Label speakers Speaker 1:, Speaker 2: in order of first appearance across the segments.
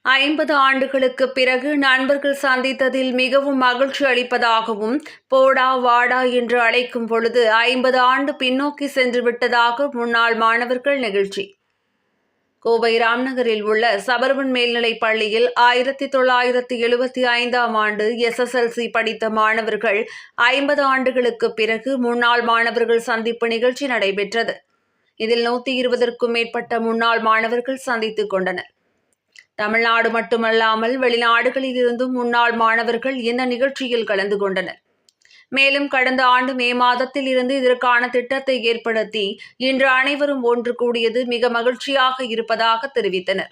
Speaker 1: 50 ஆண்டுகளுக்குப் பிறகு நண்பர்கள் சந்தித்ததில் மிகவும் மகிழ்ச்சி அளிப்பதாகவும், போடா வாடா என்று அழைக்கும் பொழுது 50 ஆண்டு பின்னோக்கி சென்று விட்டதாக முன்னாள் மாணவர்கள் நெகிழ்ச்சி. கோவை ராம்நகரில் உள்ள சபர்பன் மேல்நிலைப் பள்ளியில் 1975ஆம் ஆண்டு SSLC படித்த மாணவர்கள் 50 ஆண்டுகளுக்குப் பிறகு முன்னாள் மாணவர்கள் சந்திப்பு நிகழ்ச்சி நடைபெற்றது. இதில் 120க்கும் மேற்பட்ட முன்னாள் மாணவர்கள் சந்தித்துக் கொண்டனர். தமிழ்நாடு மட்டுமல்லாமல் வெளிநாடுகளில் இருந்தும் முன்னாள் மாணவர்கள் இந்த நிகழ்ச்சியில் கலந்து கொண்டனர். மேலும் கடந்த ஆண்டு மே மாதத்தில் இருந்து இதற்கான திட்டத்தை ஏற்படுத்தி இன்று அனைவரும் ஒன்று கூடியது மிக மகிழ்ச்சியாக இருப்பதாக தெரிவித்தனர்.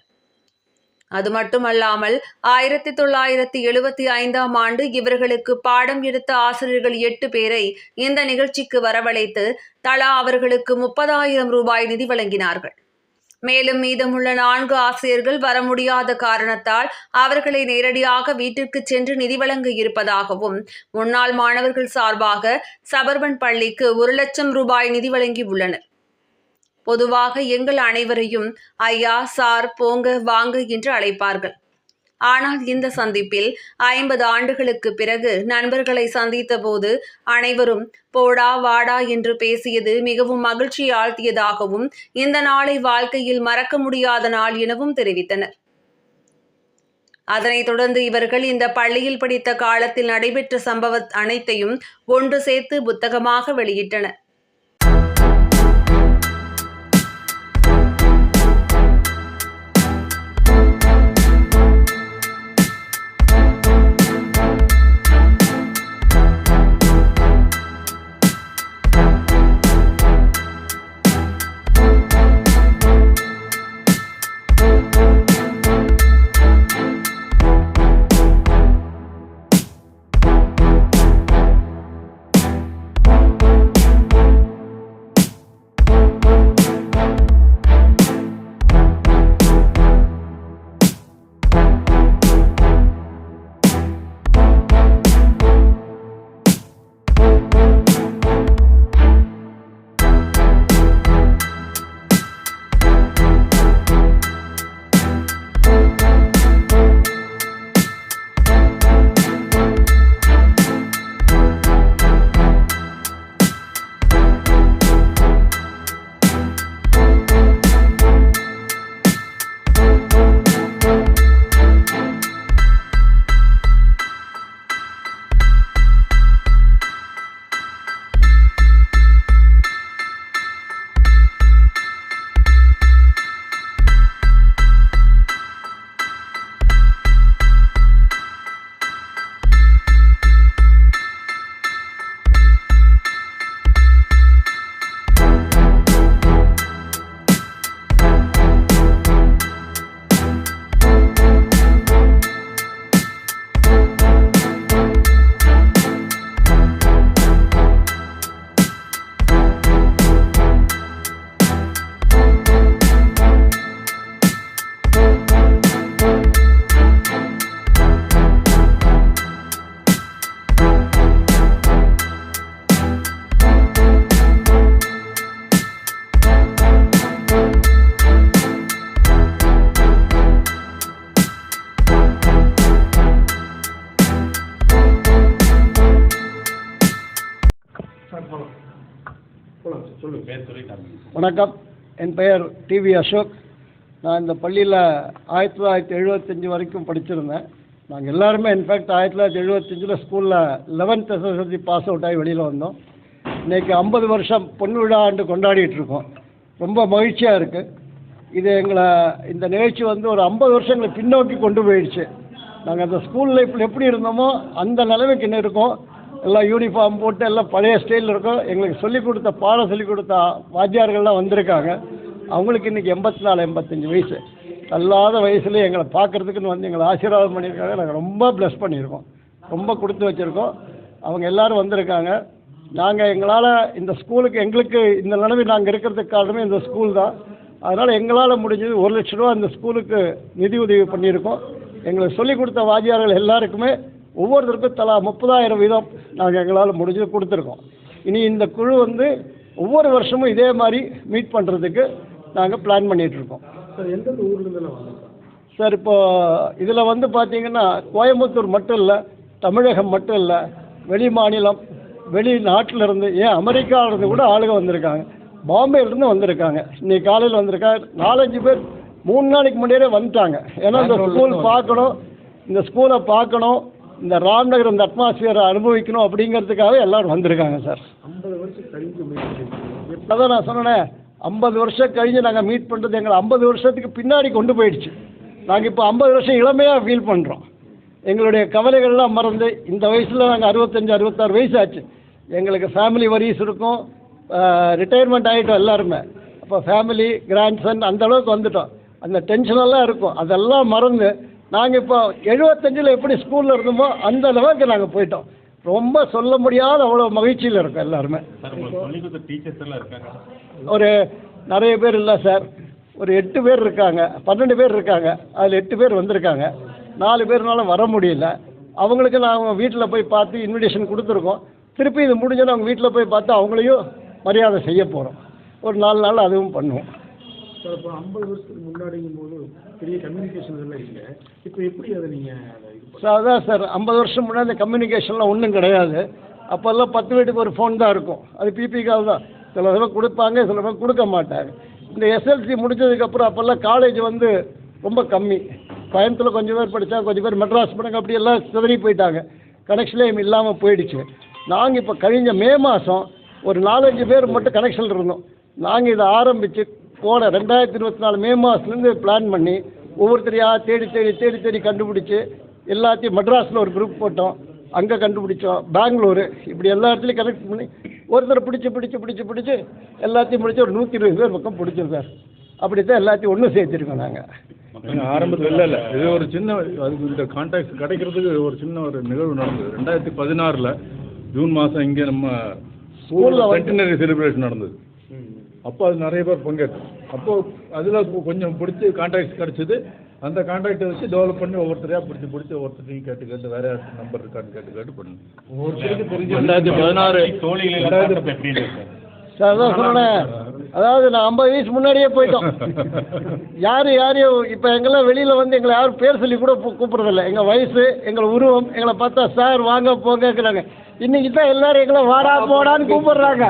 Speaker 1: அது மட்டுமல்லாமல் 1975ஆம் ஆண்டு இவர்களுக்கு பாடம் எடுத்த ஆசிரியர்கள் 8 பேரை இந்த நிகழ்ச்சிக்கு வரவழைத்து தலா அவர்களுக்கு 30,000 ரூபாய் நிதி வழங்கினார்கள். மேலும் மீதமுள்ள 4 ஆசிரியர்கள் வர முடியாத காரணத்தால் அவர்களை நேரடியாக வீட்டிற்கு சென்று நிதி வழங்க இருப்பதாகவும் முன்னாள் மாணவர்கள் சார்பாக சபர்பன் பள்ளிக்கு 1 லட்சம் ரூபாய் நிதி வழங்கி உள்ளனர். பொதுவாக எங்கள் அனைவரையும் ஐயா, சார், போங்க, வாங்க என்று அழைப்பார்கள். ஆனால் இந்த சந்திப்பில் 50 ஆண்டுகளுக்கு பிறகு நண்பர்களை சந்தித்த போது அனைவரும் போடா வாடா என்று பேசியது மிகவும் மகிழ்ச்சியை ஆழ்த்தியதாகவும், இந்த நாளை வாழ்க்கையில் மறக்க முடியாத நாள் எனவும் தெரிவித்தனர். அதனைத் தொடர்ந்து இவர்கள் இந்த பள்ளியில் படித்த காலத்தில் நடைபெற்ற சம்பவ அனைத்தையும் ஒன்று சேர்த்து புத்தகமாக வெளியிட்டனர்.
Speaker 2: வணக்கம், என் பெயர் டிவி அசோக். நான் இந்த பள்ளியில் 1975 வரைக்கும் படிச்சிருந்தேன். நாங்கள் எல்லாருமே இன்ஃபேக்ட் 1975 ஸ்கூலில் 11th SSLC பாஸ் அவுட் ஆகி வெளியில் வந்தோம். இன்றைக்கி 50 வருஷம் பொன் விழா ஆண்டு கொண்டாடிட்டுருக்கோம். ரொம்ப மகிழ்ச்சியாக இருக்குது. இது இந்த நிகழ்ச்சி ஒரு 50 வருஷங்களை பின்னோக்கி கொண்டு போயிடுச்சு. நாங்கள் அந்த ஸ்கூல் லைஃப்பில் எப்படி இருந்தோமோ அந்த நிலைமைக்கு இன்னும் இருக்கோம். எல்லாம் யூனிஃபார்ம் போட்டு எல்லாம் பழைய ஸ்டைலில் இருக்கும். எங்களுக்கு சொல்லிக் கொடுத்த சொல்லிக் கொடுத்த வாத்தியார்கள்லாம் வந்திருக்காங்க. அவங்களுக்கு இன்றைக்கி 84, 85 வயசு. அல்லாத வயசுலேயே எங்களை பார்க்குறதுக்குன்னு எங்களை ஆசீர்வாதம் பண்ணியிருக்காங்க. நாங்கள் ரொம்ப ப்ளஸ் பண்ணியிருக்கோம், ரொம்ப கொடுத்து வச்சுருக்கோம். அவங்க எல்லோரும் வந்திருக்காங்க. நாங்கள் எங்களால் இந்த ஸ்கூலுக்கு எங்களுக்கு இந்த நிலைமை நாங்கள் இருக்கிறதுக்கு காரணமே இந்த ஸ்கூல் தான். அதனால் எங்களால் முடிஞ்சது 1 லட்ச ரூபா இந்த ஸ்கூலுக்கு நிதி உதவி பண்ணியிருக்கோம். எங்களுக்கு சொல்லிக் கொடுத்த வாத்தியார்கள் எல்லாருக்குமே ஒவ்வொருத்தருக்கும் தலா 30,000 வீதம் நாங்கள் எங்களால் முடிஞ்சது கொடுத்துருக்கோம். இனி இந்த குழு ஒவ்வொரு வருஷமும் இதே மாதிரி மீட் பண்ணுறதுக்கு நாங்கள் பிளான் பண்ணிகிட்ருக்கோம்.
Speaker 3: சார், எந்தெந்த ஊர்லேருந்துலாம் வாங்க?
Speaker 2: சார் இப்போது இதில் வந்து பார்த்தீங்கன்னா கோயம்புத்தூர் மட்டும் இல்லை, தமிழகம் மட்டும் இல்லை, வெளி மாநிலம், வெளிநாட்டிலேருந்து, ஏன் அமெரிக்காவிலேருந்து கூட ஆளுங்க வந்திருக்காங்க, பாம்பேலேருந்து வந்திருக்காங்க. இன்றைக்கி காலையில் வந்திருக்காங்க 4-5 பேர் 3 நாளைக்கு முன்னாடியே வந்துட்டாங்க. ஏன்னா இந்த ஸ்கூல் பார்க்கணும், இந்த ஸ்கூலை பார்க்கணும், இந்த ராம்நகர் இந்த அட்மாஸ்பியரை அனுபவிக்கணும் அப்படிங்கிறதுக்காக எல்லோரும் வந்திருக்காங்க சார்.
Speaker 3: 50 வருஷம் கழிஞ்சு
Speaker 2: அதான் நான் சொன்னேன், 50 வருஷம் கழிஞ்சு நாங்கள் மீட் பண்ணுறது எங்களை 50 வருஷத்துக்கு பின்னாடி கொண்டு போயிடுச்சு. நாங்கள் இப்போ 50 வருஷம் இளமையாக ஃபீல் பண்ணுறோம். எங்களுடைய கவலைகள்லாம் மறந்து இந்த வயசில் நாங்கள் 65-66 வயசு ஆச்சு. எங்களுக்கு ஃபேமிலி வரிஸ் இருக்கும், ரிட்டையர்மெண்ட் ஆகிட்டோம் எல்லாருமே. அப்போ ஃபேமிலி, கிராண்ட்சன் அந்த அளவுக்கு வந்துட்டோம். அந்த டென்ஷனெல்லாம் இருக்கும், அதெல்லாம் மறந்து நாங்கள் இப்போ 75 எப்படி ஸ்கூலில் இருந்தோமோ அந்த அளவுக்கு நாங்கள் போயிட்டோம். ரொம்ப சொல்ல முடியாத அவ்வளோ மகிழ்ச்சியில் இருக்கோம் எல்லாருமே. ஒரு நிறைய பேர் இல்லை சார், ஒரு 8 பேர் இருக்காங்க, 12 பேர் இருக்காங்க. அதில் 8 பேர் வந்திருக்காங்க, 4 பேர்னால வர முடியல. அவங்களுக்கு நாங்கள் வீட்டில் போய் பார்த்து இன்விடேஷன் கொடுத்துருக்கோம். திருப்பி இது முடிஞ்சோன்னு அவங்க வீட்டில் போய் பார்த்து அவங்களையும் மரியாதை செய்ய போகிறோம். ஒரு 4 நாள் அதுவும் பண்ணுவோம்.
Speaker 3: சார் இப்போ 50 வருஷத்துக்கு முன்னாடிங்கும் போது பெரிய கம்யூனிகேஷன் எல்லாம் இல்லை. இப்போ எப்படி அதை நீங்கள்
Speaker 2: சார் அதான் சார், 50 வருஷம் முன்னாடி அந்த கம்யூனிகேஷன்லாம் ஒன்றும் கிடையாது. அப்போல்லாம் 10 வீட்டுக்கு ஒரு ஃபோன் தான் இருக்கும், அது பிபி கால் தான். சில தடவை கொடுப்பாங்க, சில தடவை கொடுக்க மாட்டாங்க. இந்த எஸ்எல்சி முடிஞ்சதுக்கப்புறம் அப்போல்லாம் காலேஜ் வந்து ரொம்ப கம்மி. கோயம்புத்தூரில் கொஞ்சம் பேர் படித்தாங்க, கொஞ்சம் பேர் மெட்ராஸ் போனாங்க, அப்படி எல்லாம் சிதறி போயிட்டாங்க, கனெக்ஷனே இல்லாமல் போயிடுச்சு. நாங்கள் இப்போ கழிஞ்ச மே மாதம் ஒரு 4-5 பேர் மட்டும் கனெக்ஷன் இருந்தோம். நாங்கள் இதை ஆரம்பித்து போன 2024 மே மாதத்துலேருந்து பிளான் பண்ணி ஒவ்வொருத்தரையாக தேடி தேடி தேடி தேடி கண்டுபிடிச்சி எல்லாத்தையும் மெட்ராஸில் ஒரு குரூப் போட்டோம், அங்கே கண்டுபிடிச்சோம், பெங்களூரு, இப்படி எல்லா இடத்துலையும் கனெக்ட் பண்ணி ஒருத்தரை பிடிச்சி எல்லாத்தையும் முடிச்சு ஒரு 120 பேர் பக்கம் பிடிச்சோம் சார். அப்படி தான் எல்லாத்தையும் ஒன்று சேர்த்துருக்கோம் நாங்கள்.
Speaker 4: ஆரம்பத்தில் இல்லை, இது ஒரு சின்ன அதுக்கு இந்த கான்டாக்ட் கிடைக்கிறதுக்கு ஒரு சின்ன ஒரு நிகழ்வு நடந்தது. 2016 ஜூன் மாதம் இங்கே நம்ம ஸ்கூலில் சென்டினரி செலிப்ரேஷன் நடந்தது. அப்போ அது நிறைய பேர் பங்கேற்றோம். அப்போது அதில் கொஞ்சம் பிடிச்சி கான்டாக்ட்ஸ் கிடச்சிது. அந்த கான்டாக்டை வச்சு டெவலப் பண்ணி ஒவ்வொருத்தரையாக பிடிச்சி ஒவ்வொருத்தரையும் கேட்டு வேறு யாருக்கு நம்பர் இருக்கான்னு கேட்டு பண்ணணும். ஒவ்வொருத்தருக்கு தெரிஞ்சு 2016
Speaker 2: சார் அதான் சொன்னேன், அதாவது நான் 50 வயசு முன்னாடியே போயிட்டோம். யாரையும் இப்போ எங்கெல்லாம் வெளியில் வந்து எங்களை யாரும் பேர் சொல்லி கூட கூப்பிட்றதில்ல. எங்கள் வயசு, எங்களை உருவம், எங்களை பார்த்தா சார் வாங்க போங்கிறாங்க. இன்றைக்கி தான் எல்லோரும் எங்களை வாடா போடான்னு கூப்பிட்றாங்க.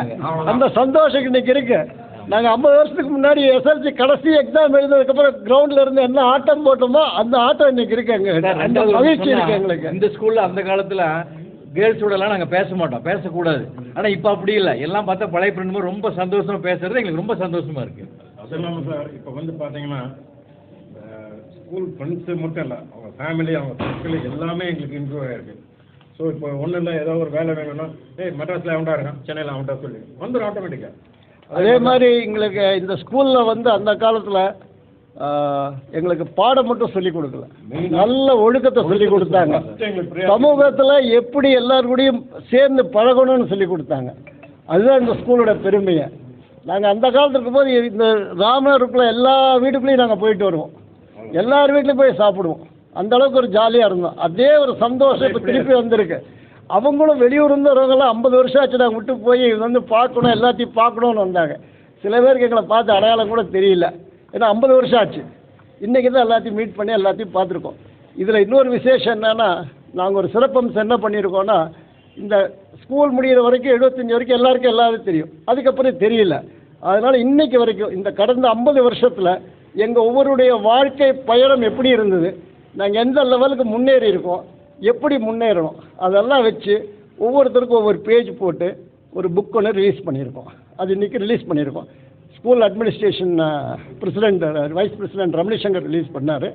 Speaker 2: அந்த சந்தோஷம் இன்றைக்கி இருக்குது. நாங்கள் 50 வருஷத்துக்கு முன்னாடி எஸ்எல்சி கடைசி எக்ஸாம் எழுதுனதுக்கப்புறம் கிரவுண்டில் இருந்து என்ன ஆட்டம் போட்டோமோ அந்த ஆட்டம் இன்றைக்கி இருக்குது. எங்கள் அந்த மகிழ்ச்சி இருக்குது எங்களுக்கு.
Speaker 5: இந்த ஸ்கூலில் அந்த காலத்தில் கேர்ள்ஸோடலாம் நாங்கள் பேச மாட்டோம், பேசக்கூடாது. ஆனால் இப்போ அப்படி இல்லை, எல்லாம் பார்த்தா பழைய ஃப்ரெண்டு ரொம்ப சந்தோஷமாக பேசுறது எங்களுக்கு ரொம்ப சந்தோஷமாக இருக்குது.
Speaker 4: அது இல்லாமல் சார் இப்போ வந்து பார்த்தீங்கன்னா ஸ்கூல் ஃப்ரெண்ட்ஸு மட்டும் இல்லை, அவங்க ஃபேமிலி, அவங்க சர்க்கிள் எல்லாமே எங்களுக்கு இம்ப்ரூவ் ஆகிருக்கு. ஸோ இப்போ ஒன்றும் இல்லை, ஏதோ ஒரு வேலை வேணும்னா மெட்ராஸில் அவன்டா இருக்கான், சென்னையில் அவன்டா சொல்லி வந்துடும் ஆட்டோமேட்டிக்காக.
Speaker 2: அதே மாதிரி எங்களுக்கு இந்த ஸ்கூலில் வந்து அந்த காலத்தில் எங்களுக்கு பாடம் மட்டும் சொல்லிக் கொடுக்கல, நல்ல ஒழுக்கத்தை சொல்லிக் கொடுத்தாங்க. சமூகத்தில் எப்படி எல்லாருக்கூடையும் சேர்ந்து பழகணும்னு சொல்லி கொடுத்தாங்க. அதுதான் இந்த ஸ்கூலோட பெருமையை. நாங்கள் அந்த காலத்தில் இருக்கும்போது இந்த ராமருக்குள்ள எல்லா வீட்டுக்குள்ளேயும் நாங்கள் போயிட்டு வருவோம், எல்லார் வீட்லேயும் போய் சாப்பிடுவோம். அந்த அளவுக்கு ஒரு ஜாலியாக இருந்தோம். அதே ஒரு சந்தோஷம் இப்போ திருப்பி வந்திருக்கு. அவங்களும் வெளியூர் இருந்தவங்களாம் 50 வருஷம் ஆச்சு நாங்கள் விட்டு போய் வந்து பார்க்கணும், எல்லாத்தையும் பார்க்கணுன்னு வந்தாங்க. சில பேருக்கு எங்களை பார்த்து அடையாளம் கூட தெரியல, ஏன்னா 50 வருஷம் ஆச்சு. இன்றைக்கி தான் எல்லாத்தையும் மீட் பண்ணி எல்லாத்தையும் பார்த்துருக்கோம். இதில் இன்னொரு விசேஷம் என்னென்னா, நாங்கள் ஒரு சிறப்பம்சம் என்ன பண்ணியிருக்கோன்னா, இந்த ஸ்கூல் முடிகிற வரைக்கும் 75 வரைக்கும் எல்லாருக்கும் எல்லாரும் தெரியும், அதுக்கப்புறம் தெரியல. அதனால் இன்றைக்கி வரைக்கும் இந்த கடந்த 50 வருஷத்தில் எங்கள் ஒவ்வொருடைய வாழ்க்கை பயணம் எப்படி இருந்தது, நாங்கள் எந்த லெவலுக்கு முன்னேறி இருக்கோம், எப்படி முன்னேறணும், அதெல்லாம் வச்சு ஒவ்வொருத்தருக்கும் ஒவ்வொரு பேஜ் போட்டு ஒரு புக் ஒன்று ரிலீஸ் பண்ணியிருக்கோம். அது இன்றைக்கி ரிலீஸ் பண்ணியிருக்கோம். School administration president, vice president Ramanishankar release பண்ணார்.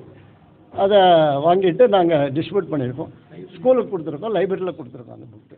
Speaker 2: அதை வாங்கிட்டு நாங்கள் டிஸ்ட்ரிபியூட் பண்ணியிருக்கோம். ஸ்கூலுக்கு கொடுத்துருக்கோம், லைப்ரரியில் கொடுத்துருக்கோம் அந்த புக்கு.